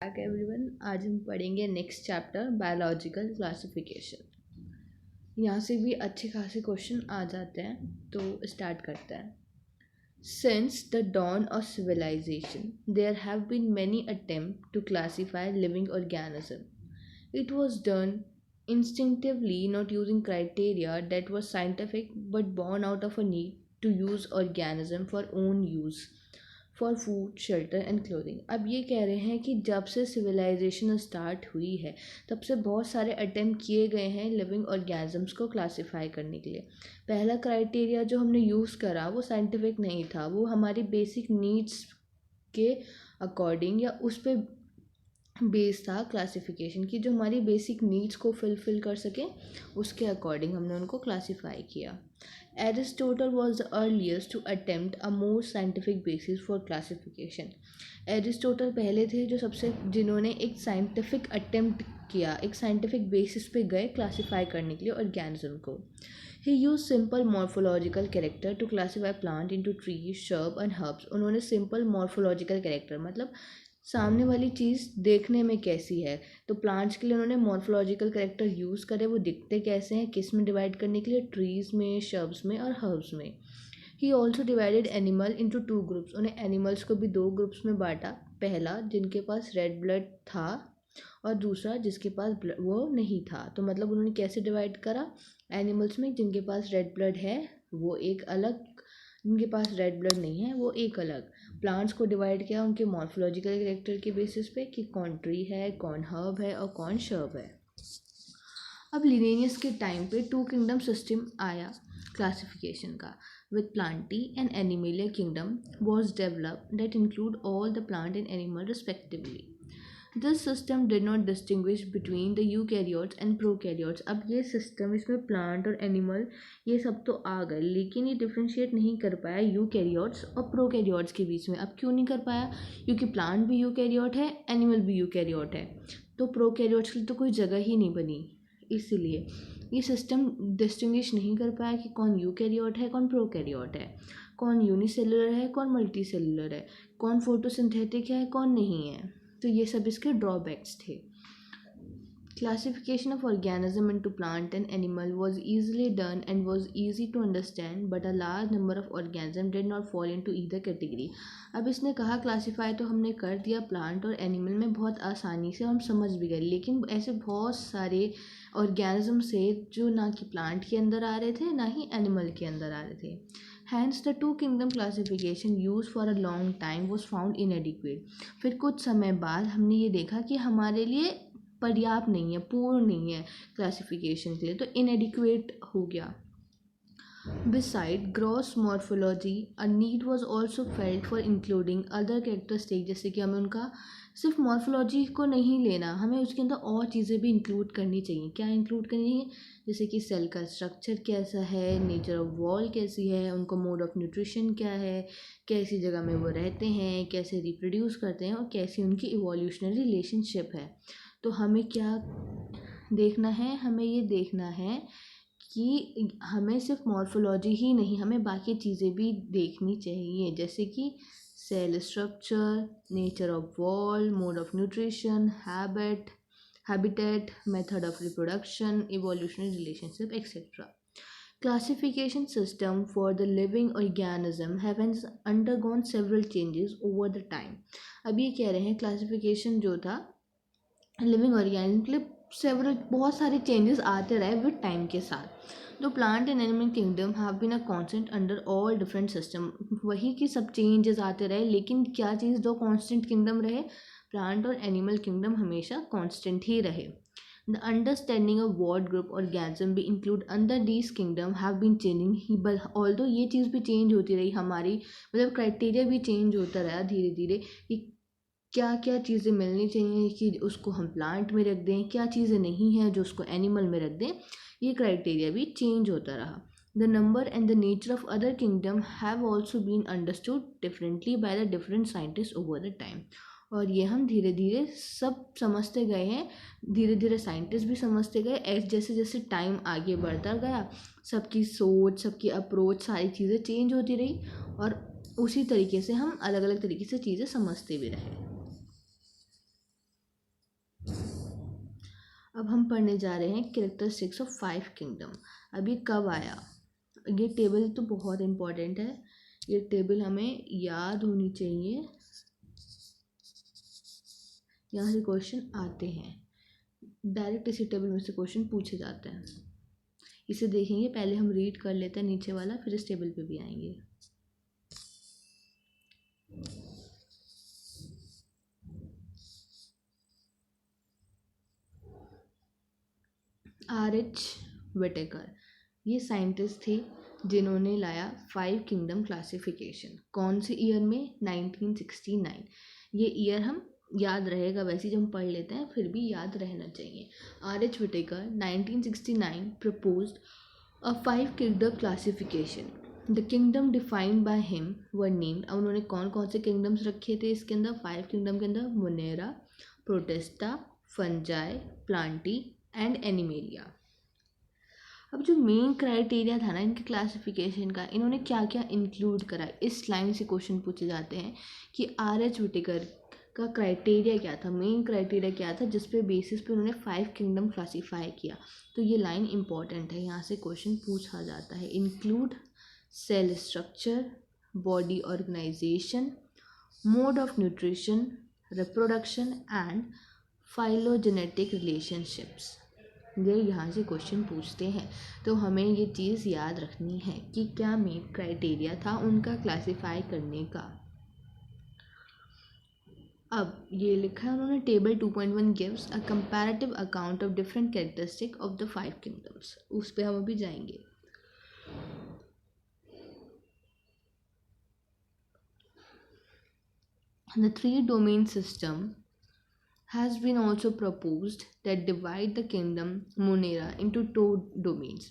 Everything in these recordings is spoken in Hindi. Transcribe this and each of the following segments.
Back everyone. आज हम पढ़ेंगे नेक्स्ट चैप्टर बायोलॉजिकल क्लासिफिकेशन। यहाँ से भी अच्छे खासे क्वेश्चन आ जाते हैं, तो स्टार्ट करते हैं। Since the dawn of civilization, there have been many attempts to classify living organisms. It was done instinctively, not using criteria that was scientific but born out of a need to use organism for own use, for food shelter and clothing. अब ये कह रहे हैं कि जब से सिविलाइजेशन स्टार्ट हुई है तब से बहुत सारे अटेम्प्ट किए गए हैं लिविंग ऑर्गेनिजम्स को क्लासिफाई करने के लिए। पहला क्राइटेरिया जो हमने यूज़ करा वो साइंटिफिक नहीं था, वो हमारी बेसिक नीड्स के अकॉर्डिंग या उस पर बेस था क्लासिफिकेशन की, जो हमारी बेसिक नीड्स को फुलफिल कर सके उसके अकॉर्डिंग हमने उनको क्लासिफाई किया। Aristotle was the earliest to attempt a more scientific basis for classification. Aristotle पहले थे जो सबसे जिन्होंने एक साइंटिफिक अटेम्प्ट किया, एक साइंटिफिक बेसिस पे गए क्लासिफाई करने के लिए ऑर्गेनिज्म को। He use simple morphological character to classify plant into trees shrub and herbs. उन्होंने सिंपल मॉर्फोलॉजिकल कैरेक्टर मतलब सामने वाली चीज़ देखने में कैसी है, तो प्लांट्स के लिए उन्होंने मॉर्फोलॉजिकल कैरेक्टर यूज़ करे, वो दिखते कैसे हैं, किस में डिवाइड करने के लिए, ट्रीज़ में, शर्ब्स में और हर्ब्स में। He also divided animal into two groups. उन्हें एनिमल्स को भी दो ग्रुप्स में बांटा, पहला जिनके पास रेड ब्लड था और दूसरा जिसके पास वो नहीं था। तो मतलब उन्होंने कैसे डिवाइड करा, एनिमल्स में जिनके पास रेड ब्लड है वो एक अलग, जिनके पास रेड ब्लड नहीं है वो एक अलग। प्लांट्स को डिवाइड किया उनके मॉर्फोलॉजिकल कैरेक्टर के बेसिस पे कि कौन ट्री है, कौन हर्ब है और कौन शर्ब है। अब लिनेनियस के टाइम पे टू किंगडम सिस्टम आया क्लासिफिकेशन का, with Plantae and Animalia kingdom was develop that include all the plant and animal respectively. This system did not distinguish between the eukaryotes and prokaryotes. अब ये सिस्टम, इसमें प्लांट और एनिमल ये सब तो आ गए, लेकिन ये डिफ्रेंशिएट नहीं कर पाया यूकैरियोट्स और प्रोकैरियोट्स के बीच में। अब क्यों नहीं कर पाया? क्योंकि प्लांट भी यूकैरियोट है, एनिमल भी यूकैरियोट है, तो प्रोकैरियोट्स की तो कोई जगह ही नहीं बनी। इसलिए ये सिस्टम डिस्टिंग्विश नहीं कर पाया कि कौन यूकैरियोट है, कौन प्रोकैरियोट है, कौन यूनिसेलुलर है, कौन मल्टीसेलुलर है, कौन फोटोसिंथेटिक है, कौन नहीं है। तो ये सब इसके ड्रॉबैक्स थे। Classification of organism into plant and animal was easily done and was easy to understand, but a large number of organisms did not fall into either category. अब इसने कहा क्लासीफाई तो हमने कर दिया प्लांट और एनिमल में बहुत आसानी से, हम समझ भी गए, लेकिन ऐसे बहुत सारे ऑर्गेनिज्म से जो ना कि प्लांट के अंदर आ रहे थे ना ही एनिमल के अंदर आ रहे थे। Hence the two kingdom classification used for a long time was found inadequate. फिर कुछ समय बाद हमने ये देखा कि हमारे लिए पर्याप्त नहीं है, पूर्ण नहीं है क्लासिफिकेशन के लिए, तो इनएडिक्वेट हो गया। Beside gross morphology, a need was also felt for including other characteristics, जैसे कि हमें उनका सिर्फ मॉर्फोलॉजी को नहीं लेना, हमें उसके अंदर और चीज़ें भी इंक्लूड करनी चाहिए। क्या इंक्लूड करनी चाहिए? जैसे कि सेल का स्ट्रक्चर कैसा है, नेचर ऑफ वॉल कैसी है, उनका मोड ऑफ न्यूट्रिशन क्या है, कैसी जगह में वो रहते हैं, कैसे रिप्रोड्यूस करते हैं और कैसी उनकी इवोल्यूशनरी रिलेशनशिप है। तो हमें क्या देखना है? हमें ये देखना है कि हमें सिर्फ मॉर्फोलॉजी ही नहीं, हमें बाकी चीज़ें भी देखनी चाहिए, जैसे कि cell structure, nature of wall, mode of nutrition, habitat, method of reproduction, evolutionary relationship etcetera. Classification system for the living organism have undergone several changes over the time. अब ये कह रहे हैं क्लासिफिकेशन जो था लिविंग ऑर्गेनिज्म के लिए सेवरल बहुत सारे चेंजेस आते रहे विद टाइम के साथ। Though plant and animal kingdom have been a constant under all different system. वही कि सब चेंजेस आते रहे, लेकिन क्या चीज़ दो कांस्टेंट किंगडम रहे? प्लांट और एनिमल किंगडम हमेशा कांस्टेंट ही रहे। The understanding of what group organism be include under these kingdom have been changing he, but although ये चीज़ भी चेंज होती रही, हमारी मतलब क्राइटेरिया भी चेंज होता रहा धीरे धीरे कि क्या क्या चीज़ें मिलनी चाहिए कि उसको हम प्लांट में रख दें, क्या चीज़ें नहीं हैं जो उसको एनिमल में रख दें, ये क्राइटेरिया भी चेंज होता रहा। The number and the nature of other kingdom have also been understood differently by the different scientist over the time. और ये हम धीरे धीरे सब समझते गए हैं, धीरे धीरे साइंटिस्ट भी समझते गए, जैसे जैसे टाइम आगे बढ़ता गया सबकी सोच, सबकी अप्रोच, सारी चीज़ें चेंज होती रही और उसी तरीके से हम अलग अलग तरीके से चीज़ें समझते भी रहे। अब हम पढ़ने जा रहे हैं कैरेक्टरिस्टिक्स ऑफ 5 किंगडम। अब ये कब आया, ये टेबल तो बहुत इम्पोर्टेंट है, ये टेबल हमें याद होनी चाहिए, यहाँ से क्वेश्चन आते हैं, डायरेक्ट इसी टेबल में से क्वेश्चन पूछे जाते हैं। इसे देखेंगे, पहले हम रीड कर लेते हैं नीचे वाला, फिर इस टेबल पे भी आएंगे। R.H. विटेकर, ये साइंटिस्ट थे जिन्होंने लाया 5 किंगडम क्लासिफिकेशन। कौन से ईयर में? 1969। ये ईयर हम याद रहेगा, वैसे जब हम पढ़ लेते हैं फिर भी याद रहना चाहिए। R.H. Whittaker 1969 proposed a 5 kingdom classification. The kingdom defined by him were named, अब उन्होंने कौन कौन से किंगडम्स रखे थे इसके अंदर, 5 किंगडम के अंदर? Monera, Protista, fungi, Plantae and animalia. अब जो मेन क्राइटेरिया था ना इनके क्लासिफिकेशन का, इन्होंने क्या क्या इंक्लूड करा, इस लाइन से क्वेश्चन पूछे जाते हैं कि R.H. विटेकर का क्राइटेरिया क्या था, मेन क्राइटेरिया क्या था जिस पे बेसिस पे उन्होंने 5 किंगडम क्लासीफाई किया। तो ये लाइन इंपॉर्टेंट है, यहाँ से क्वेश्चन पूछा जाता है। Include cell structure, body organization, mode of nutrition, reproduction and phylogenetic relationships. ये यहाँ से क्वेश्चन पूछते हैं, तो हमें ये चीज़ याद रखनी है कि क्या मेन क्राइटेरिया था उनका क्लासिफाई करने का। अब ये लिखा है उन्होंने, table 2.1 gives a comparative account of different characteristic of the 5 kingdoms. उस पर हम अभी जाएंगे। The 3-domain system has been also proposed that divide the kingdom Monera into 2 domains,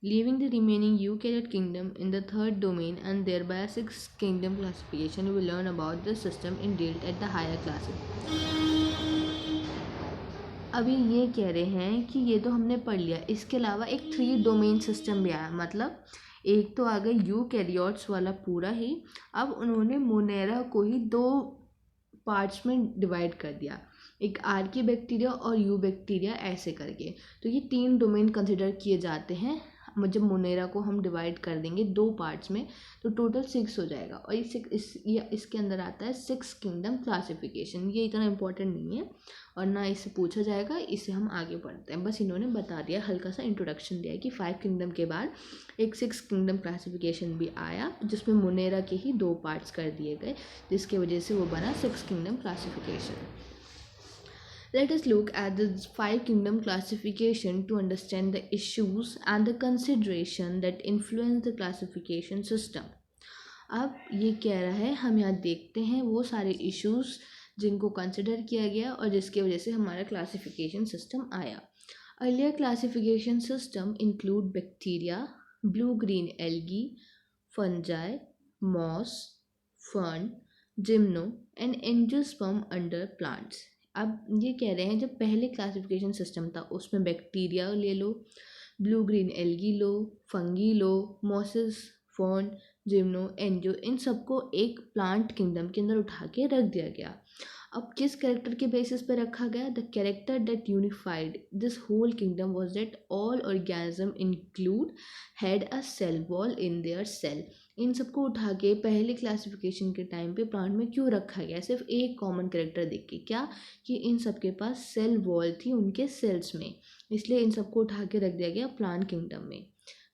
leaving the remaining eukaryote kingdom in the 3rd domain, and thereby a 6th kingdom classification. We will learn about this system in detail at the higher classes. अभी ये कह रहे हैं कि ये तो हमने पढ़ लिया, इसके अलावा एक 3 डोमेन सिस्टम भी आया, मतलब एक तो आ गया यूकैरियोट्स वाला पूरा ही, अब उन्होंने मोनेरा को ही 2 पार्ट्स में डिवाइड कर दिया, एक आर्की बैक्टीरिया और यू बैक्टीरिया ऐसे करके। तो ये 3 डोमेन कंसिडर किए जाते हैं। जब मोनेरा को हम डिवाइड कर देंगे 2 पार्ट्स में तो टोटल 6 हो जाएगा, और इसके अंदर आता है 6 किंगडम क्लासिफिकेशन। ये इतना इम्पोर्टेंट नहीं है और ना इससे पूछा जाएगा, इससे हम आगे बढ़ते हैं। बस इन्होंने बता दिया, हल्का सा इंट्रोडक्शन दिया कि 5 किंगडम के बाद एक 6 किंगडम क्लासिफिकेशन भी आया, जिसमें मोनेरा के ही 2 पार्ट्स कर दिए गए, जिसके वजह से वो बना 6 kingdom classification. Let us look at the 5 kingdom classification to understand the issues and the consideration that influence the classification system. अब ये कह रहा है, हम यहाँ देखते हैं वो सारे इश्यूज जिनको कंसिडर किया गया और जिसकी वजह से हमारा क्लासिफिकेशन सिस्टम आया। Earlier classification system include bacteria, blue-green algae, fungi, moss, fern, gymno and angiosperm under plants. अब ये कह रहे हैं जब पहले क्लासिफिकेशन सिस्टम था उसमें बैक्टीरिया ले लो, ब्लू ग्रीन एल्गी लो, फंगी लो, मॉसेस, फर्न, जिम्नो, एंजियो, इन सबको एक प्लांट किंगडम के अंदर उठा के रख दिया गया। अब किस कैरेक्टर के बेसिस पे रखा गया? The character that unified this whole kingdom was that all organism include had a cell wall in their cell. इन सबको उठा के पहले क्लासिफिकेशन के टाइम पे प्लांट में क्यों रखा गया? सिर्फ एक कॉमन कैरेक्टर देख के, क्या कि इन सबके पास सेल वॉल थी उनके सेल्स में, इसलिए इन सबको उठा के रख दिया गया प्लांट किंगडम में।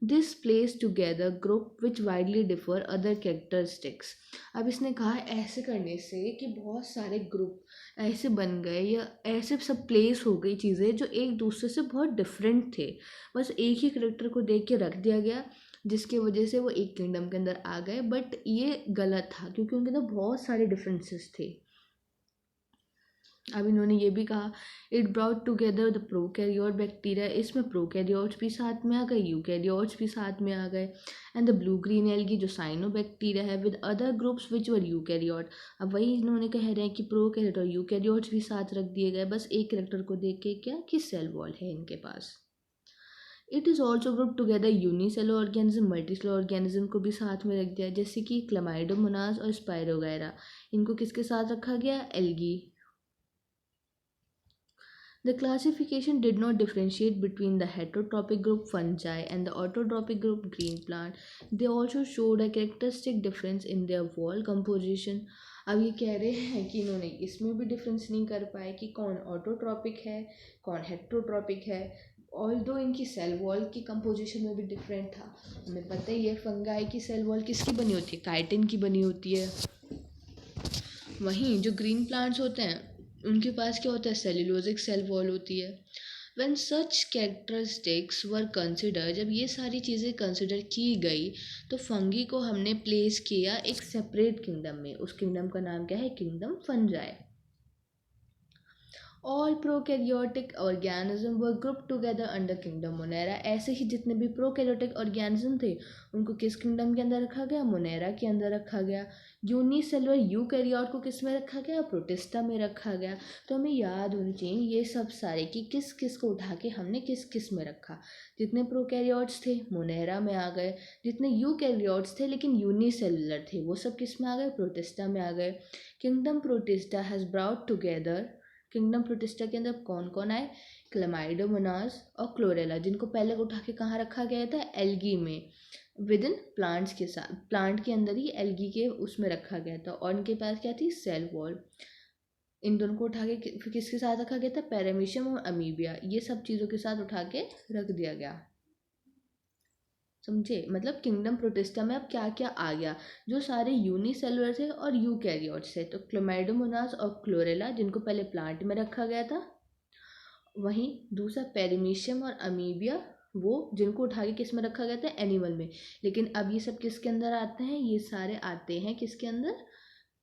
This place together group which widely differ other characteristics. अब इसने कहा ऐसे करने से कि बहुत सारे ग्रुप ऐसे बन गए या ऐसे सब प्लेस हो गई चीज़ें जो एक दूसरे से बहुत डिफरेंट थे, बस एक ही कैरेक्टर को देख के रख दिया गया, जिसके वजह से वो एक किंगडम के अंदर आ गए। बट ये गलत था क्योंकि उनके अंदर बहुत सारे डिफरेंसेस थे। अब इन्होंने ये भी कहा, it brought together the prokaryote bacteria, इसमें प्रोकैरियोट्स भी साथ में आ गए, यूकैरियोट्स भी साथ में आ गए, and the blue green algae जो साइनो बैक्टीरिया है with other groups which were eukaryote. अब वही इन्होंने कह रहे हैं कि प्रोकैरियोट और यूकैरियोट्स भी साथ रख दिए गए, बस एक कैरेक्टर को देख के, क्या कि सेल वॉल है इनके पास। It is also group together unicellular organism, multicellular organism को भी साथ में रख दिया, जैसे कि क्लमाइडोमोनास और स्पाइरोगैरा, इनको किसके साथ रखा गया? Algae. The classification did not differentiate between the heterotrophic group fungi and the autotrophic group green plant. They also showed a characteristic difference in their wall composition. अब ये कह रहे हैं कि इन्होंने इसमें भी डिफरेंस नहीं कर पाए कि कौन ऑटोट्रॉपिक है कौन हेट्रोट्रॉपिक है, ऑल्दो इनकी सेल वॉल की कंपोजिशन में भी डिफरेंट था। हमें पता ही है फंगाई की सेल वॉल किसकी बनी होती है, काइटिन की बनी होती है। वहीं जो ग्रीन प्लांट्स होते हैं उनके पास क्या होता है, सेल्यूलोजिक सेल वॉल होती है। When such characteristics were considered, जब ये सारी चीज़ें कंसिडर की गई तो फंगी को हमने प्लेस किया एक सेपरेट किंगडम में। उस किंगडम का नाम क्या है, kingdom fungi. All prokaryotic organism were group together under kingdom Monera. ऐसे ही जितने भी प्रोकैरियोटिक ऑर्गेनिज्म थे उनको किस किंगडम के अंदर रखा गया, मोनेरा के अंदर रखा गया। यूनिसेलुलर यूकैरियोट को किस में रखा गया, प्रोटिस्टा में रखा गया। तो हमें याद होनी चाहिए ये सब सारे कि किस किस को उठा के हमने किस किस में रखा। जितने प्रोकैरियोट्स थे मोनेरा में आ गए, जितने यूकैरियोट्स थे लेकिन यूनिसेलुलर थे वो सब किस में आ गए, प्रोटिस्टा में आ गए। Kingdom protista has brought together, kingdom protista के अंदर कौन कौन आए, क्लेमाइडोमोनास और क्लोरेला, जिनको पहले उठा के कहाँ रखा गया था, एल्गी में, विद इन प्लांट्स के साथ, प्लांट के अंदर ही एल्गी के उसमें रखा गया था। और उनके पास क्या थी, सेल वॉल। इन दोनों को उठा के फिर किसके साथ रखा गया था, पैरामीशियम और अमीबिया, ये सब चीज़ों के साथ उठा के रख दिया गया। समझे, मतलब किंगडम प्रोटिस्टा में अब क्या क्या आ गया, जो सारे यूनिसेलुलर थे और यूकैरियोट्स थे। तो क्लोमाइडोमोनास और क्लोरेला जिनको पहले प्लांट में रखा गया था, वहीं दूसरा पेरिमीशियम और अमीबिया वो जिनको उठा के किस में रखा गया था, एनिमल में। लेकिन अब ये सब किसके अंदर आते हैं, ये सारे आते हैं किसके अंदर,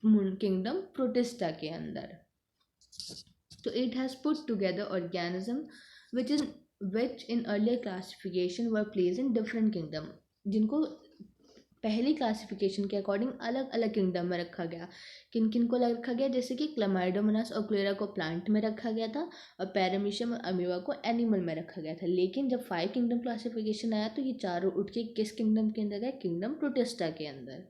किंगडम प्रोटिस्टा के अंदर। तो it has put together organism which in earlier classification were placed in different kingdom, जिनको पहली क्लासिफिकेशन के अकॉर्डिंग अलग अलग किंगडम में रखा गया। किन किन को रखा गया, जैसे कि क्लेमाइडोमोनास और क्लोरेला को प्लांट में रखा गया था और पैरामीशियम और अमीबा को एनिमल में रखा गया था। लेकिन जब 5 किंगडम क्लासिफिकेशन आया तो ये चारों उठ के किस किंगडम के अंदर गए, किंगडम प्रोटिस्टा के अंदर।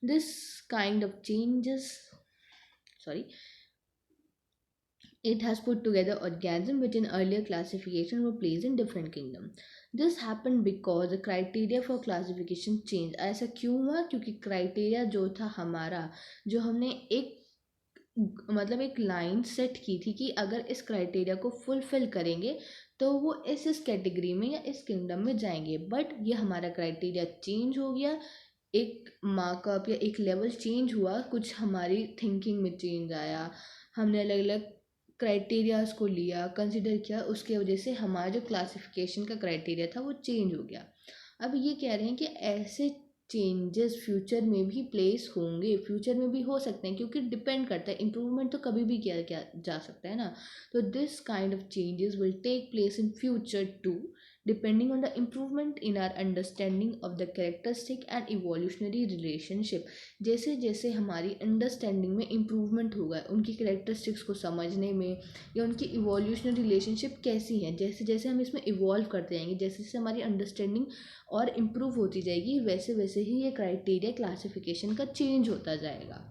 This kind of changes it has put together organisms which in earlier classification were placed in different kingdom. This happened because the criteria for classification changed. ऐसा क्यों हुआ, क्योंकि criteria जो था हमारा, जो हमने एक मतलब एक लाइन सेट की थी कि अगर इस क्राइटेरिया को फुलफिल करेंगे तो वो इस कैटेगरी में या इस किंगडम में जाएंगे। बट ये हमारा क्राइटेरिया चेंज हो गया, एक मार्कअप या एक लेवल चेंज हुआ, कुछ हमारी थिंकिंग में चेंज आया, हमने अलग अलग क्राइटेरियाज को लिया, कंसिडर किया, उसके वजह से हमारा जो क्लासिफिकेशन का क्राइटेरिया था वो चेंज हो गया। अब ये कह रहे हैं कि ऐसे चेंजेस फ्यूचर में भी प्लेस होंगे, फ्यूचर में भी हो सकते हैं, क्योंकि डिपेंड करता है, इम्प्रूवमेंट तो कभी भी किया जा सकता है ना। तो this kind of changes will take place in future too, depending on the improvement in our understanding of the characteristic and evolutionary relationship। जैसे जैसे हमारी अंडरस्टैंडिंग में इम्प्रूवमेंट होगा, उनकी कैरेक्टरिस्टिक्स को समझने में या उनकी इवोल्यूशनरी रिलेशनशिप कैसी है, जैसे जैसे हम इसमें इवॉल्व करते जाएंगे, जैसे जैसे हमारी अंडरस्टैंडिंग और इम्प्रूव होती जाएगी, वैसे वैसे ही ये क्राइटेरिया क्लासिफिकेशन का चेंज होता जाएगा।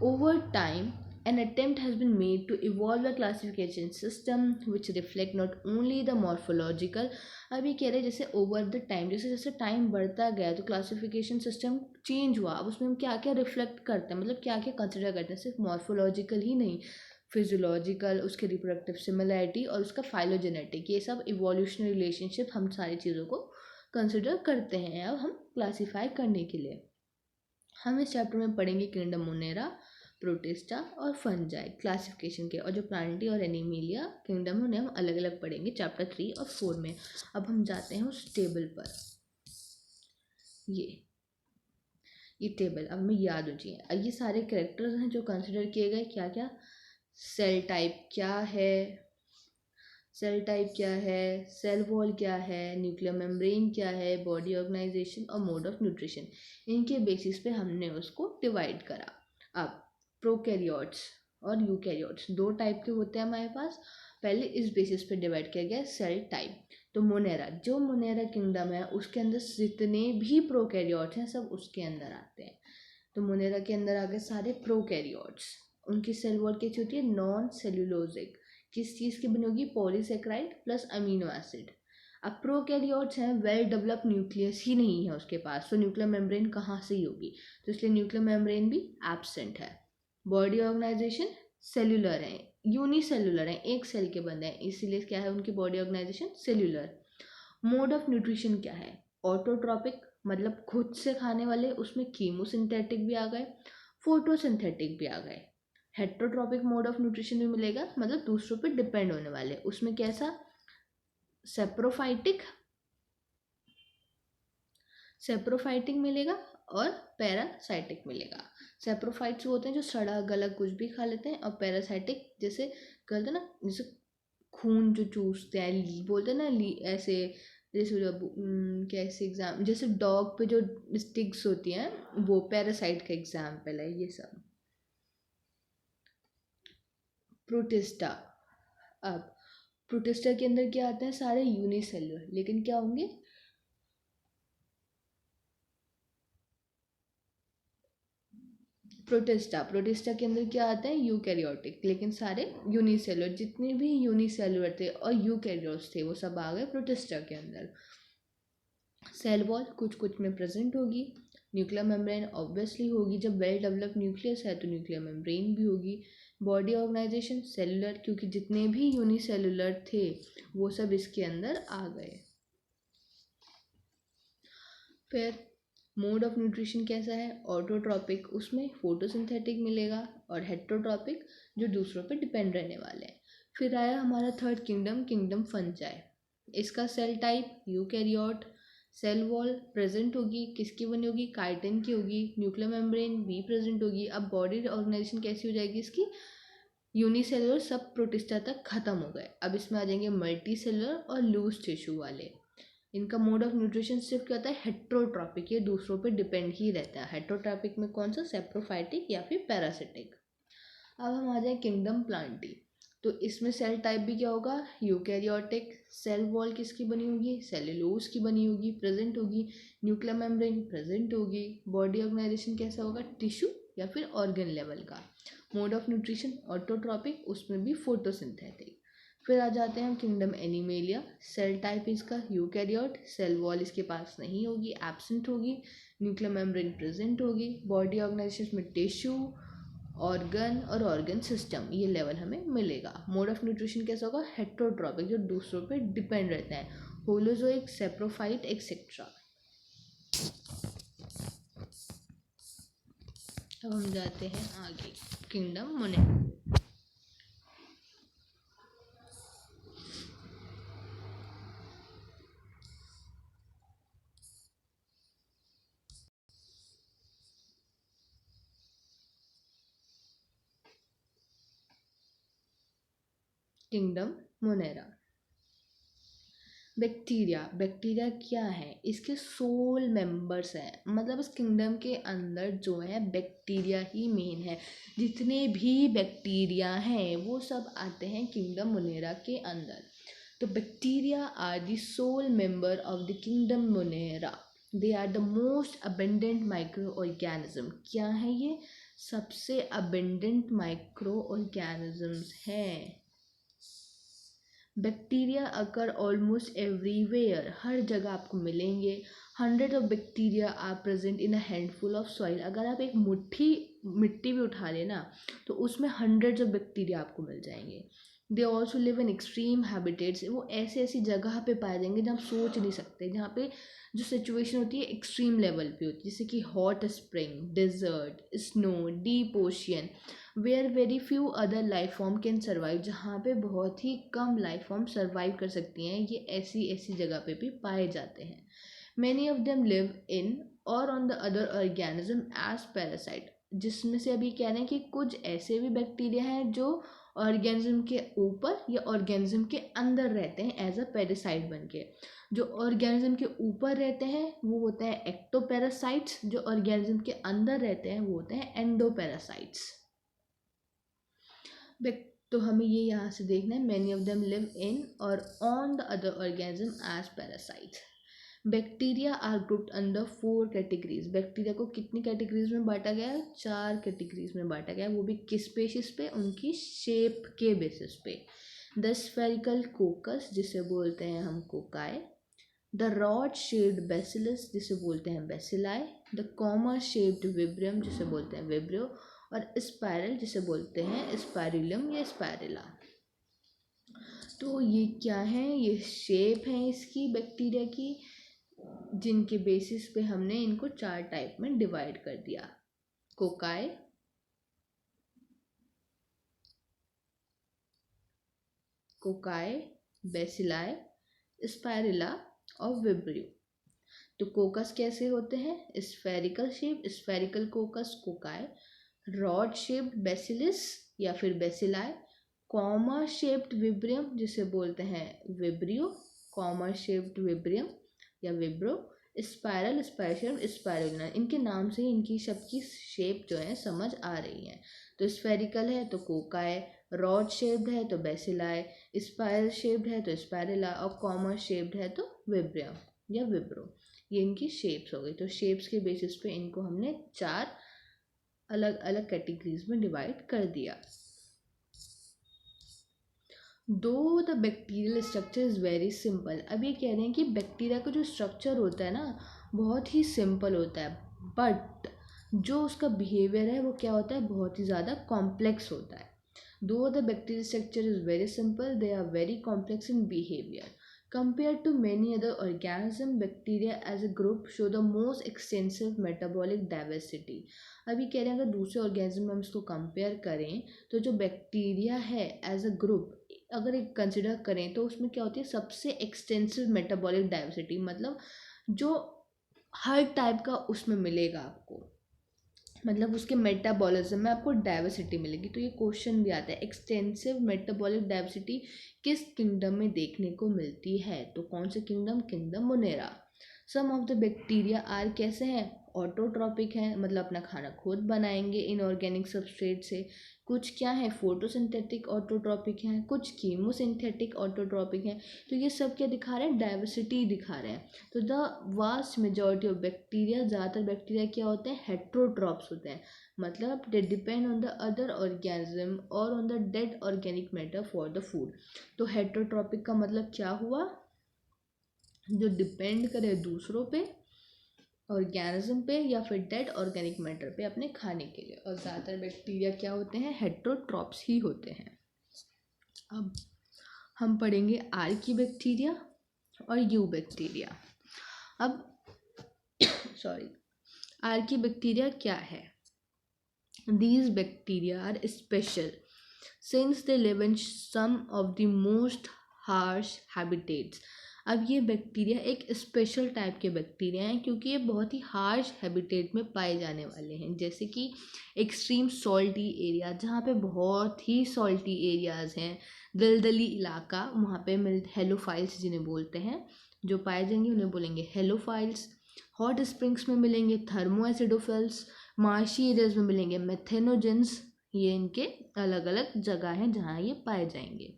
Over time an attempt has been made to evolve a classification system which reflect not only the morphological, अभी कह रहे हैं जैसे ओवर द टाइम, जैसे जैसे टाइम बढ़ता गया तो क्लासिफिकेशन सिस्टम चेंज हुआ। अब उसमें हम क्या क्या रिफ्लेक्ट करते हैं, मतलब क्या क्या कंसिडर करते हैं, सिर्फ मॉर्फोलॉजिकल ही नहीं, फिजियोलॉजिकल, उसके रिप्रोडक्टिव सिमिलैरिटी और उसका फाइलोजेनेटिक, ये सब इवोल्यूशनरी रिलेशनशिप, हम सारी चीज़ों को कंसिडर करते हैं अब हम क्लासीफाई करने के लिए। हम इस चैप्टर में पढ़ेंगे किंगडम मोनेरा, प्रोटिस्टा और फंजाई क्लासिफिकेशन के, और जो प्लांटी और एनिमिलिया किंगडम उन्हें हम अलग अलग पढ़ेंगे चैप्टर 3 और 4 में। अब हम जाते हैं उस टेबल पर, ये टेबल अब हमें याद हो चाहिए। ये सारे कैरेक्टर्स हैं जो कंसिडर किए गए, क्या क्या, सेल टाइप क्या है, सेल टाइप क्या है, सेल वॉल क्या है, न्यूक्लियर मेम्ब्रेन क्या है, बॉडी ऑर्गेनाइजेशन और मोड ऑफ न्यूट्रिशन, इनके बेसिस पे हमने उसको डिवाइड करा। अब प्रोकैरियोट्स और यूकैरियोट्स दो टाइप के होते हैं हमारे पास, पहले इस बेसिस पे डिवाइड किया गया सेल टाइप। तो मोनेरा, जो मोनेरा किंगडम है उसके अंदर जितने भी प्रोकैरियोट्स हैं सब उसके अंदर आते हैं। तो मोनेरा के अंदर आ गए सारे प्रोकैरियोट्स। उनकी सेल वॉल कैसी होती है, नॉन सेल्यूलोजिक। किस चीज़ की बनी होगी, पॉलीसेक्राइड प्लस अमीनो एसिड। अब प्रोकैरियोट्स हैं, वेल डेवलप न्यूक्लियस ही नहीं है उसके पास, तो न्यूक्लियर मेम्ब्रेन कहाँ से ही होगी, तो इसलिए न्यूक्लियर मेम्ब्रेन भी एब्सेंट है। बॉडी ऑर्गेनाइजेशन सेल्यूलर है, यूनिसेल्युलर है, एक सेल के बंद है, इसीलिए क्या है उनकी body organization cellular. Mode of nutrition क्या है, ऑटोट्रॉपिक मतलब खुद से खाने वाले, उसमें कीमोसिंथेटिक भी आ गए, फोटोसिंथेटिक भी आ गए। हेट्रोट्रॉपिक मोड ऑफ न्यूट्रिशन भी मिलेगा, मतलब दूसरों पे डिपेंड होने वाले, उसमें कैसा, सेप्रोफाइटिक सेप्रोफाइटिक मिलेगा और पैरासाइटिक मिलेगा। सेप्रोफाइट्स वो होते हैं जो सड़ा गला कुछ भी खा लेते हैं, और पैरासाइटिक जैसे कहते हैं ना, जैसे खून जो चूसते हैं, बोलते हैं ना ऐसे, जैसे कैसे एग्जाम, जैसे डॉग पे जो स्टिक्स होती हैं, वो पैरासाइट का एग्जाम्पल है ये सब। प्रोटिस्टा। अब प्रोटिस्टा के अंदर क्या आता है, सारे यूनिसेलुलर, लेकिन क्या होंगे, प्रोटिस्टा के अंदर क्या आता है, यूकैरियोटिक, लेकिन सारे यूनिसेलुलर, जितने भी यूनिसेलुलर थे और यूकैरियोट्स थे वो सब आ गए प्रोटिस्टा के अंदर। सेल वॉल कुछ कुछ में प्रेजेंट होगी, न्यूक्लियर मेम्ब्रेन ऑब्वियसली होगी, जब वेल डेवलप न्यूक्लियस है तो न्यूक्लियर मेम्ब्रेन भी होगी। बॉडी ऑर्गेनाइजेशन सेलुलर, क्योंकि जितने भी यूनिसेलुलर थे वो सब इसके अंदर आ गए। फिर मोड ऑफ न्यूट्रिशन कैसा है, ऑटोट्रॉपिक, उसमें फोटोसिंथेटिक मिलेगा, और हेट्रोट्रॉपिक जो दूसरों पे डिपेंड रहने वाले हैं। फिर आया हमारा थर्ड किंगडम, किंगडम फंजाई। इसका cell type eukaryote, cell wall present होगी, किसकी बनी होगी, काइटिन की होगी, न्यूक्लियर मेम्ब्रेन भी प्रेजेंट होगी। अब बॉडी ऑर्गेनाइजेशन कैसी हो जाएगी इसकी, यूनिसेलुलर सब प्रोटिस्टा तक खत्म हो गए, अब इसमें आ जाएंगे मल्टी सेलुलर और लूज टिश्यू वाले। इनका मोड ऑफ न्यूट्रिशन सिर्फ क्या होता है, हेट्रोट्रॉपिक, ये दूसरों पे डिपेंड ही रहता है। हेट्रोट्रॉपिक में कौन सा, सेप्रोफाइटिक या फिर पैरासिटिक। अब हम आ जाए किंगडम प्लांटी, तो इसमें सेल टाइप भी क्या होगा, यूकैरियोटिक। सेल वॉल किसकी बनी होगी, सेल्यूलोज की बनी होगी, प्रेजेंट होगी। न्यूक्लियर मेम्ब्रेन प्रेजेंट होगी। बॉडी ऑर्गेनाइजेशन कैसा होगा, टिश्यू या फिर ऑर्गन लेवल का। मोड ऑफ न्यूट्रिशन ऑटोट्रॉपिक, उसमें भी फोटोसिंथेटिक। फिर आ जाते हैं हम किंगडम एनिमेलिया। सेल टाइप इसका यूकैरियोट, सेल वॉल इसके पास नहीं होगी, एब्सेंट होगी। न्यूक्लियर मेम्ब्रेन प्रेजेंट होगी। बॉडी ऑर्गेनाइजेशन में टिश्यू, ऑर्गन और ऑर्गन सिस्टम, ये लेवल हमें मिलेगा। मोड ऑफ न्यूट्रिशन कैसा होगा, हेट्रोट्रॉपिक, जो दूसरों पे डिपेंड रहते हैं, होलोजोइक, सेप्रोफाइट एक्सेट्रा। अब हम जाते हैं आगे, kingdom Monera. Kingdom Monera. Bacteria, bacteria क्या है, इसके सोल मेंबर्स हैं, मतलब इस किंगडम के अंदर जो है बैक्टीरिया ही मेन है। जितने भी बैक्टीरिया हैं वो सब आते हैं किंगडम मोनेरा के अंदर। तो bacteria are the sole member of the kingdom Monera. They are the most abundant micro organism. क्या है ये, सबसे अबेंडेंट माइक्रो ऑर्गेनिजम्स हैं। बैक्टीरिया अकर ऑलमोस्ट एवरीवेयर, हर जगह आपको मिलेंगे। Hundred of bacteria are present in a handful of soil. अगर आप एक मुट्ठी मिट्टी भी उठा लेना तो उसमें हंड्रेड्स ऑफ बैक्टीरिया आपको मिल जाएंगे। They also live in extreme habitats, वो ऐसी ऐसी जगह पे पाए जाएंगे जहाँ आप सोच नहीं सकते, जहाँ पे जो सिचुएशन होती है एक्सट्रीम लेवल पे होती है, जैसे कि hot spring, desert, snow, deep ocean, where very few other life form can survive, जहाँ पे बहुत ही कम लाइफ फॉर्म सर्वाइव कर सकती हैं, ये ऐसी ऐसी जगह पे भी पाए जाते हैं। Many of them live in और on the other organism as parasite, जिसमें से अभी कह रहे हैं कि कुछ ऐसे भी बैक्टीरिया हैं जो ऑर्गेनिज्म के ऊपर या ऑर्गेनिज्म के अंदर रहते हैं एज अ पैरासाइट बन के। जो ऑर्गेनिज्म के ऊपर रहते हैं वो होते हैं एक्टोपैरासाइट्स, जो ऑर्गेनिज्म के अंदर रहते हैं वो होते हैं एंडोपैरासाइट्स। तो हमें ये यहाँ से देखना है, many of them live in और on the other organism as parasites. Bacteria are grouped under 4 categories. Bacteria को कितनी कैटेगरीज में बांटा गया है? 4 कैटेगरीज में बांटा गया है, वो भी किस बेसिस पे? उनकी शेप के बेसिस पे। द स्फेरिकल कोकस जिसे बोलते हैं हम cocci, the rod shaped bacillus जिसे बोलते हैं बैसिलाई, द कॉमा शेप्ड विब्रियम जिसे बोलते हैं विब्रियो, और स्पाइरल जिसे बोलते हैं स्पाइरुलम या स्पाइरुला। तो ये क्या है? ये शेप है इसकी बैक्टीरिया की, जिनके बेसिस पे हमने इनको 4 टाइप में डिवाइड कर दिया। कोकाई, बेसिलाई, स्पाइरुला और विब्रियो। तो कोकस कैसे होते हैं? Spherical shape, spherical coccus cocci, rod shaped bacillus या फिर बैसिलाई, कॉमा शेप्ड विब्रियम जिसे बोलते हैं विब्रियो, कॉमा शेप्ड विब्रियम या विब्रो, स्पाइरल, स्पाइरुला। इनके नाम से ही इनकी सबकी शेप जो है समझ आ रही है। तो स्फेरिकल है तो कोकाई, रॉड शेप्ड है तो बैसिलाई, स्पाइरल शेप्ड है तो स्पाइरुला और कॉमा शेप्ड है तो विब्रियम या विब्रो। ये इनकी शेप्स हो गई। तो शेप्स के बेसिस पे इनको हमने 4 अलग अलग कैटेगरीज में डिवाइड कर दिया। दो the bacterial structure is very simple. अब ये कह रहे हैं कि बैक्टीरिया का जो स्ट्रक्चर होता है ना बहुत ही सिंपल होता है, बट जो उसका बिहेवियर है वो क्या होता है? बहुत ही ज़्यादा कॉम्प्लेक्स होता है। Though the bacterial structure is very simple, they are very complex in behaviour. Compared to many other organisms, bacteria as a group show the most extensive metabolic diversity. अभी कह रहे हैं अगर दूसरे ऑर्गेनिज्म में हम इसको कंपेयर करें तो जो बैक्टीरिया है एज अ ग्रुप अगर एक कंसिडर करें तो उसमें क्या होती है? सबसे एक्सटेंसिव मेटाबॉलिक डाइवर्सिटी, मतलब जो हर टाइप का उसमें मिलेगा आपको, मतलब उसके मेटाबॉलिज्म में आपको डाइवर्सिटी मिलेगी। तो ये क्वेश्चन भी आता है एक्सटेंसिव मेटाबॉलिक डाइवर्सिटी किस किंगडम में देखने को मिलती है? तो कौन से kingdom? Kingdom Monera. Some of the bacteria are कैसे हैं? ऑटोट्रॉपिक हैं, मतलब अपना खाना खुद बनाएंगे इनऑर्गेनिक सबस्ट्रेट से। कुछ क्या है? फोटोसिंथेटिक ऑटोट्रॉपिक हैं, कुछ कीमोसिंथेटिक ऑटोट्रॉपिक हैं। तो ये सब क्या दिखा रहे हैं? डाइवर्सिटी दिखा रहे हैं। तो the vast majority of bacteria, ज़्यादातर बैक्टीरिया क्या होते हैं? हेट्रोट्रॉप्स होते हैं, मतलब they depend on the other organism और on the dead organic matter for the food. तो हेट्रोट्रॉपिक का मतलब क्या हुआ? जो डिपेंड करे दूसरों पे, ऑर्गेनिज्म पे या फिर डेड ऑर्गेनिक मैटर पे अपने खाने के लिए। और ज़्यादातर बैक्टीरिया क्या होते हैं? हेट्रोट्रॉप्स ही होते हैं। अब हम पढ़ेंगे आर की बैक्टीरिया और यू बैक्टीरिया। अब आर की बैक्टीरिया क्या है? These bacteria are special since they live in some of the most harsh habitats. अब ये बैक्टीरिया एक स्पेशल टाइप के बैक्टीरिया हैं क्योंकि ये बहुत ही हार्श हैबिटेट में पाए जाने वाले हैं, जैसे कि एक्सट्रीम सॉल्टी एरिया, जहाँ पे बहुत ही सॉल्टी एरियाज़ हैं, दलदली इलाका, वहाँ पे हेलोफाइल्स जिन्हें बोलते हैं जो पाए जाएंगे उन्हें बोलेंगे हेलोफाइल्स। हॉट स्प्रिंग्स में मिलेंगे थर्मोएसिडोफिल्स, मार्शी एरियाज में मिलेंगे मेथेनोजेंस। ये इनके अलग अलग जगह हैं जहाँ ये पाए जाएंगे।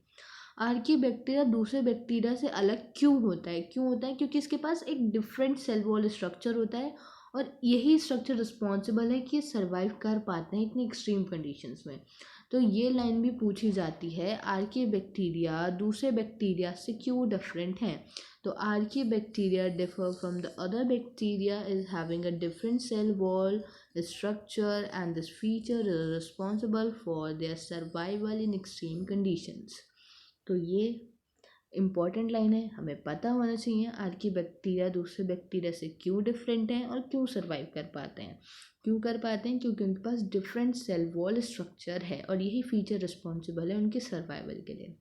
आर्की बैक्टीरिया दूसरे बैक्टीरिया से अलग क्यों होता है? क्योंकि इसके पास एक डिफरेंट सेल वॉल स्ट्रक्चर होता है और यही स्ट्रक्चर रिस्पॉन्सिबल है कि ये सर्वाइव कर पाते हैं इतनी एक्सट्रीम कंडीशंस में। तो ये लाइन भी पूछी जाती है, आर्की बैक्टीरिया दूसरे बैक्टीरिया से क्यों डिफरेंट हैं? तो archaebacteria differ from the other bacteria is having a different cell wall structure, and this feature is responsible for their survival in extreme conditions. तो ये इम्पॉर्टेंट लाइन है, हमें पता होना चाहिए आर्की बैक्टीरिया दूसरे बैक्टीरिया से क्यों डिफरेंट हैं और क्यों सर्वाइव कर पाते हैं। क्योंकि उनके पास डिफरेंट सेल वॉल स्ट्रक्चर है और यही फीचर रिस्पॉन्सिबल है उनके सर्वाइवल के लिए।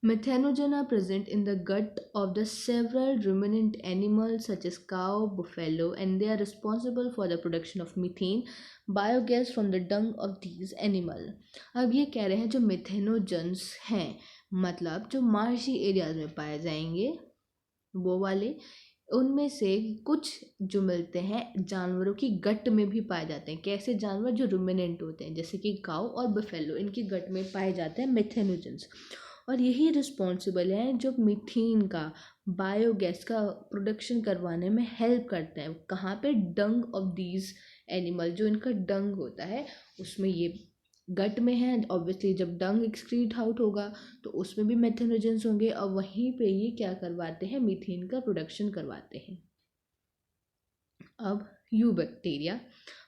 Methanogen are present in the gut of the several ruminant animals such as cow, buffalo, and they are responsible for the production of methane, biogas from the dung of these animal. अब ये कह रहे हैं जो मिथेनोजन्स हैं, मतलब जो मार्शी एरियाज में पाए जाएंगे वो वाले, उनमें से कुछ जो मिलते हैं जानवरों की गट में भी पाए जाते हैं। कैसे जानवर? जो रुमिनेंट होते हैं, जैसे कि काऊ और बफेलो, इनकी गट में पाए जाते हैं मिथेनोजेंस। और यही रिस्पॉन्सिबल है जो मीथेन का, बायोगैस का प्रोडक्शन करवाने में हेल्प करते हैं। कहाँ पे? डंग ऑफ दीज एनिमल, जो इनका डंग होता है उसमें ये गट में है। ऑब्वियसली जब डंग एक्सक्रीट आउट होगा तो उसमें भी मेथेनोजेंस होंगे और वहीं पे ये क्या करवाते हैं? मीथेन का प्रोडक्शन करवाते हैं। अब यू बैक्टीरिया,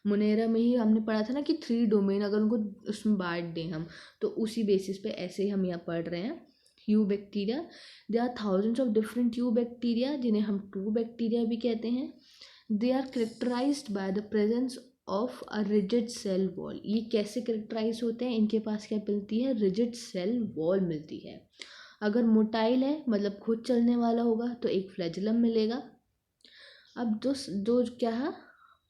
मुनेरा में ही हमने पढ़ा था ना कि 3 डोमेन अगर उनको उसमें बांट दें हम, तो उसी बेसिस पे ऐसे ही हम यहाँ पढ़ रहे हैं। Eubacteria, they are thousands of different eubacteria, जिन्हें हम ट्रू बैक्टीरिया भी कहते हैं। They are characterized by the presence of a rigid cell wall. ये कैसे करेक्टराइज होते हैं? इनके पास क्या मिलती है? रिजिड सेल वॉल मिलती है। अगर मोटाइल है मतलब खुद चलने वाला होगा तो एक फ्लैजेलम मिलेगा। अब जो क्या है?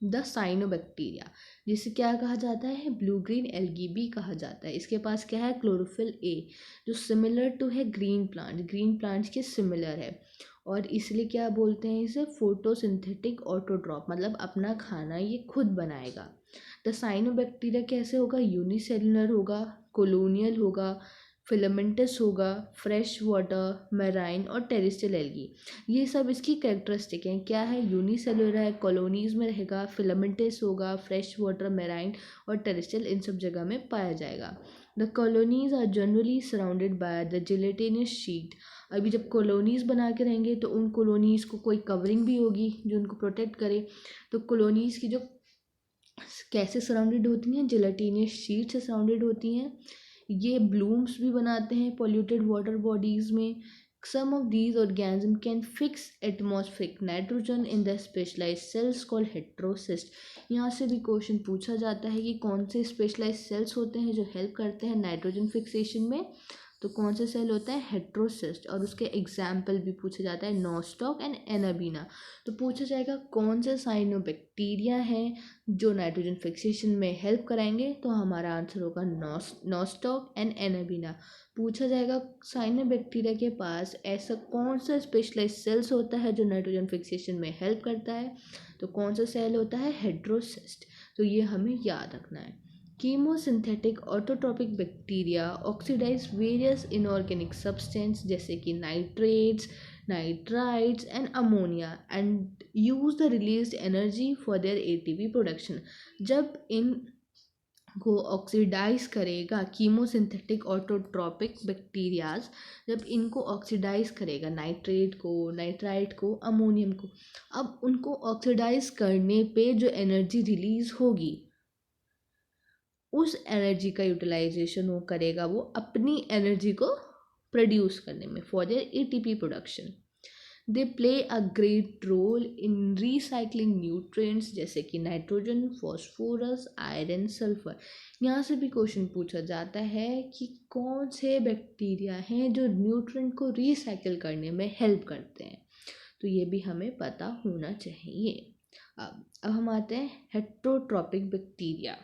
द साइनोबैक्टीरिया, जिसे क्या कहा जाता है? ब्लू ग्रीन एल्गी भी कहा जाता है। इसके पास क्या है? क्लोरोफिल ए, जो सिमिलर टू है ग्रीन प्लांट्स के सिमिलर है, और इसलिए क्या बोलते हैं इसे? फोटोसिंथेटिक ऑटोट्रॉप, मतलब अपना खाना ये खुद बनाएगा। द साइनोबैक्टीरिया कैसे होगा? यूनिसेलुलर होगा, कोलोनियल होगा, फिलामेंटस होगा, फ्रेश वाटर, मैराइन और टेरेस्ट्रियल एल्गी। ये सब इसकी कैरेक्टरिस्टिक हैं। क्या है? यूनिसेलुलर है, कॉलोनीज में रहेगा, फिलामेंटस होगा, फ्रेश वाटर, मैराइन और टेरेस्ट्रियल इन सब जगह में पाया जाएगा। The colonies are generally surrounded by the gelatinous sheet. अभी जब कॉलोनीज बना के रहेंगे तो उन कॉलोनीज को कोई कवरिंग भी होगी जो उनको प्रोटेक्ट करे। तो कॉलोनीज की जो कैसे सराउंडेड होती हैं? जिलेटिनस शीट से सराउंडेड होती हैं। ये ब्लूम्स भी बनाते हैं पॉल्यूटेड वाटर बॉडीज़ में। Some of these organism can fix atmospheric nitrogen in the specialised cells called heterocyst. यहाँ से भी क्वेश्चन पूछा जाता है कि कौन से स्पेशलाइज्ड सेल्स होते हैं जो हेल्प करते हैं नाइट्रोजन फिक्सेशन में? तो कौन से सेल होता है? हेट्रोसिस्ट। और उसके एग्जाम्पल भी पूछा जाता है, नोस्टॉक एंड एनाबीना। तो पूछा जाएगा कौन से साइनोबैक्टीरिया हैं जो नाइट्रोजन फिक्सेशन में हेल्प कराएंगे? तो हमारा आंसर होगा नोस्टॉक एंड एनाबीना। पूछा जाएगा साइनोबैक्टीरिया के पास ऐसा कौन सा स्पेशलाइज्ड सेल्स होता है जो नाइट्रोजन फिक्सेशन में हेल्प करता है? तो कौन सा सेल होता है? हेट्रोसिस्ट। तो ये हमें याद रखना है। Chemosynthetic autotrophic bacteria oxidize various inorganic substance जैसे कि nitrates, nitrites and ammonia and use the released energy for their ATP production. जब इन को ऑक्सीडाइज करेगा कीमोसिंथेटिक ऑटोट्रॉपिक बैक्टीरियाज, जब इनको ऑक्सीडाइज करेगा नाइट्रेट को, नाइट्राइट को, अमोनियम को, अब उनको ऑक्सीडाइज करने पे जो एनर्जी रिलीज होगी उस एनर्जी का यूटिलाइजेशन वो करेगा, वो अपनी एनर्जी को प्रोड्यूस करने में for their ATP production. They play a great role in recycling nutrients जैसे कि नाइट्रोजन, फॉस्फोरस, आयरन, सल्फर। यहाँ से भी क्वेश्चन पूछा जाता है कि कौन से बैक्टीरिया हैं जो न्यूट्रिएंट को रिसाइकिल करने में हेल्प करते हैं, तो ये भी हमें पता होना चाहिए। अब हम आते हैं हेट्रोट्रॉपिक बैक्टीरिया।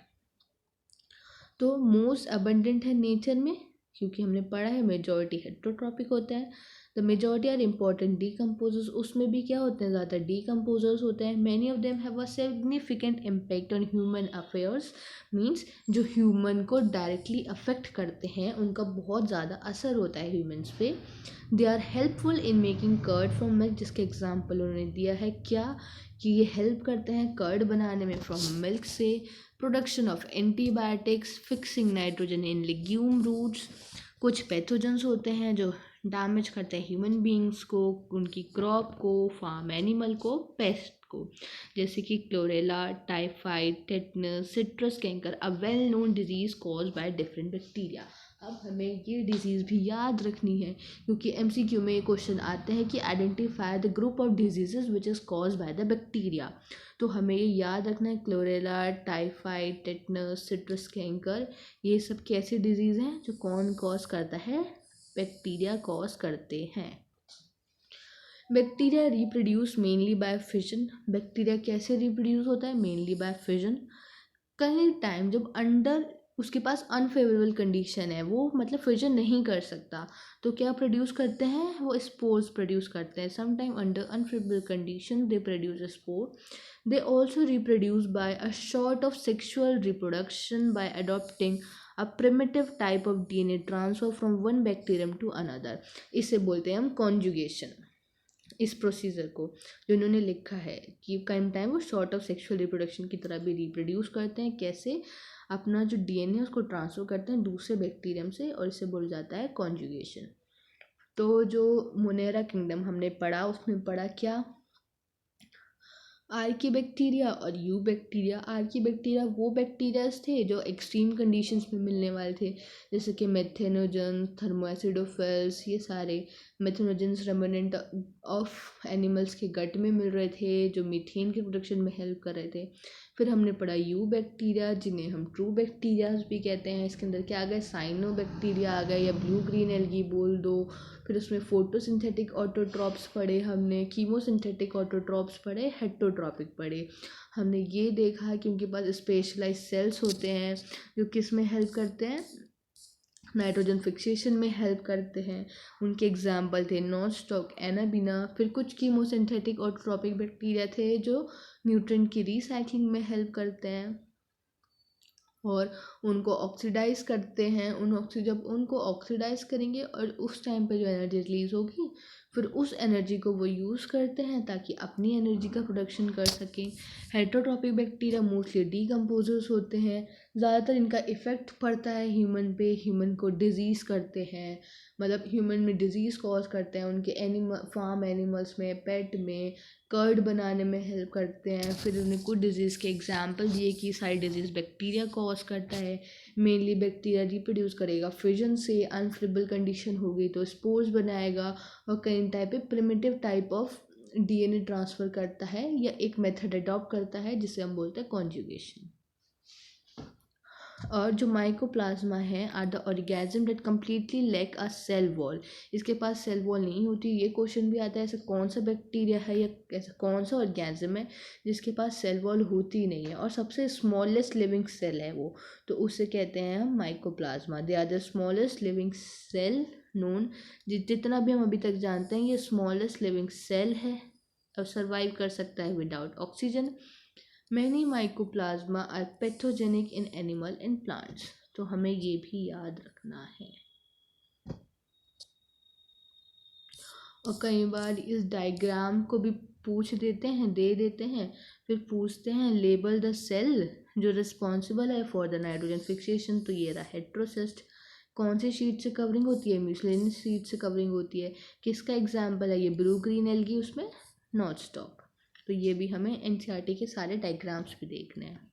तो मोस्ट अबंडेंट है नेचर में, क्योंकि हमने पढ़ा है मेजॉरिटी हेट्रोट्रॉपिक होता है। The majority are important decomposers, उसमें भी क्या होते हैं? ज़्यादा डीकम्पोजर्स होते हैं। Many of them have a significant impact on human affairs, means जो ह्यूमन को डायरेक्टली अफेक्ट करते हैं उनका बहुत ज़्यादा असर होता है ह्यूमन्स पे। They are helpful in making curd from milk, जिसके एग्जाम्पल उन्होंने दिया है क्या कि ये हेल्प करते हैं कर्ड बनाने में फ्रॉम मिल्क से। Production of antibiotics, fixing nitrogen in legume roots. कुछ पैथोजेंस होते हैं जो डैमेज करते हैं ह्यूमन बींग्स को, उनकी क्रॉप को, फार्म एनिमल को, पेस्ट को, जैसे कि chlorella, typhoid, tetanus, citrus canker, a well known disease cause by different bacteria. अब हमें ये डिजीज़ भी याद रखनी है क्योंकि एमसीक्यू में ये क्वेश्चन आते हैं कि identify the group of diseases which is cause by the bacteria. तो हमें ये याद रखना है chlorella, typhoid, tetanus, citrus canker, ये सब कैसी डिजीज़ हैं जो कौन कॉज करता है? बैक्टीरिया कॉज करते हैं। Bacteria reproduce mainly by fission. Bacteria कैसे रिप्रोड्यूस होता है? Mainly by fission. कहीं टाइम जब अंडर उसके पास अनफेवरेबल कंडीशन है, वो मतलब फिजन नहीं कर सकता, तो क्या प्रोड्यूस करते हैं? वो स्पोर्स प्रोड्यूस करते हैं। Sometime under unfavourable condition they produce spore. They also reproduce by a sort of sexual reproduction by adopting a primitive type of DNA transfer from one bacterium to another. इसे बोलते हैं हम कॉन्जुगेशन। इस प्रोसीजर को जो इन्होंने लिखा है कि कई टाइम वो शॉर्ट ऑफ सेक्सुअल रिप्रोडक्शन की तरह भी रिप्रोड्यूस करते हैं, कैसे अपना जो डीएनए उसको ट्रांसफर करते हैं दूसरे बैक्टीरियम से, और इसे बोला जाता है कॉन्जुगेशन। तो जो मोनेरा किंगडम हमने पढ़ा उसमें पढ़ा क्या, आर्की बैक्टीरिया और यू बैक्टीरिया। आर्की बैक्टीरिया वो बैक्टीरियाज थे जो एक्सट्रीम कंडीशंस में मिलने वाले थे, जैसे कि मेथेनोजन, थर्मोएसिडोफिल्स, ये सारे मेथेनोजन्स रेमिनेंट ऑफ एनिमल्स के गट में मिल रहे थे जो मीथेन के प्रोडक्शन में हेल्प कर रहे थे। फिर हमने पढ़ा यू बैक्टीरिया जिन्हें हम ट्रू बैक्टीरियाज भी कहते हैं। इसके अंदर क्या आ गए, साइनो बैक्टीरिया आ गए या ब्लू ग्रीन एल्गी बोल दो। फिर उसमें फोटोसिंथेटिक ऑटोट्रॉप्स पढ़े हमने, कीमोसिंथेटिक ऑटोट्रॉप्स पढ़े, हेटरोट्रॉपिक पढ़े। हमने ये देखा कि उनके पास स्पेशलाइज सेल्स होते हैं जो किस में हेल्प करते हैं, नाइट्रोजन फिक्सेशन में हेल्प करते हैं। उनके एग्जाम्पल थे नॉनस्टॉक, एनाबिना। फिर कुछ कीमोसिंथेटिक ऑटोट्रॉपिक बैक्टीरिया थे जो न्यूट्रिएंट की रिसाइकलिंग में हेल्प करते हैं और उनको ऑक्सीडाइज करते हैं। जब उनको ऑक्सीडाइज करेंगे और उस टाइम पे जो एनर्जी रिलीज होगी, फिर उस एनर्जी को वो यूज़ करते हैं ताकि अपनी एनर्जी का प्रोडक्शन कर सकें। हेटरोट्रॉपिक बैक्टीरिया मोस्टली डीकम्पोजर्स होते हैं, ज़्यादातर इनका इफ़ेक्ट पड़ता है ह्यूमन पे, ह्यूमन को डिजीज़ करते हैं, मतलब ह्यूमन में डिजीज़ कॉज करते हैं, उनके फार्म एनिमल्स में, पेट में, कर्ड बनाने में हेल्प करते हैं। फिर उन्हें कुछ डिजीज़ के एग्जाम्पल दिए कि सारी डिजीज़ बैक्टीरिया कॉज करता है। मेनली बैक्टीरिया रिप्रोड्यूस करेगा फिजन से, अनफेरेबल कंडीशन होगी तो स्पोर्स बनाएगा, और कई type primitive type of DNA transfer करता है या एक मेथड अडॉप्ट करता है जिसे हम बोलते हैं कॉन्जुगेशन। और जो माइकोप्लाज्मा है are the organism that completely lack a cell wall. इसके पास सेल वॉल नहीं होती। ये क्वेश्चन भी आता है ऐसा कौन सा बैक्टीरिया है या ऐसा कौन सा ऑर्गेनिज्म है जिसके पास सेल वॉल होती नहीं है और सबसे स्मॉलेस्ट लिविंग सेल है वो, तो उसे कहते हैं हम mycoplasma. They are the smallest living cell known. जितना भी हम अभी तक जानते हैं ये स्मॉलेस्ट लिविंग सेल है और सर्वाइव कर सकता है without oxygen. Many mycoplasma are pathogenic in animal and plants. तो हमें ये भी याद रखना है। और कई बार इस डायग्राम को भी पूछ देते हैं, दे देते हैं, फिर पूछते हैं लेबल द सेल जो रिस्पॉन्सिबल है फॉर द नाइट्रोजन फिक्सेशन। तो ये रहा हेट्रोसिस्ट। कौन सी शीट से कवरिंग होती है, म्यूसिलिनस शीट से कवरिंग होती है। किसका एग्जाम्पल है, ये ब्लू ग्रीन एल्गी, उसमें नॉट स्टॉक। तो ये भी हमें एनसीईआरटी के सारे डायग्राम्स भी देखने हैं।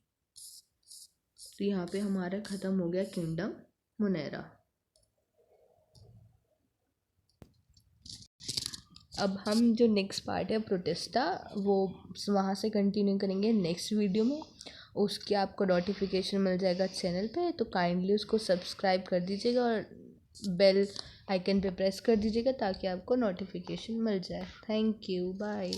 तो यहाँ पे हमारा ख़त्म हो गया किंगडम मोनेरा। अब हम जो नेक्स्ट पार्ट है प्रोटिस्टा वो वहाँ से कंटिन्यू करेंगे नेक्स्ट वीडियो में। उसके आपको नोटिफिकेशन मिल जाएगा चैनल पे, तो काइंडली उसको सब्सक्राइब कर दीजिएगा और बेल आइकन पे प्रेस कर दीजिएगा ताकि आपको नोटिफिकेशन मिल जाए। Thank you, bye.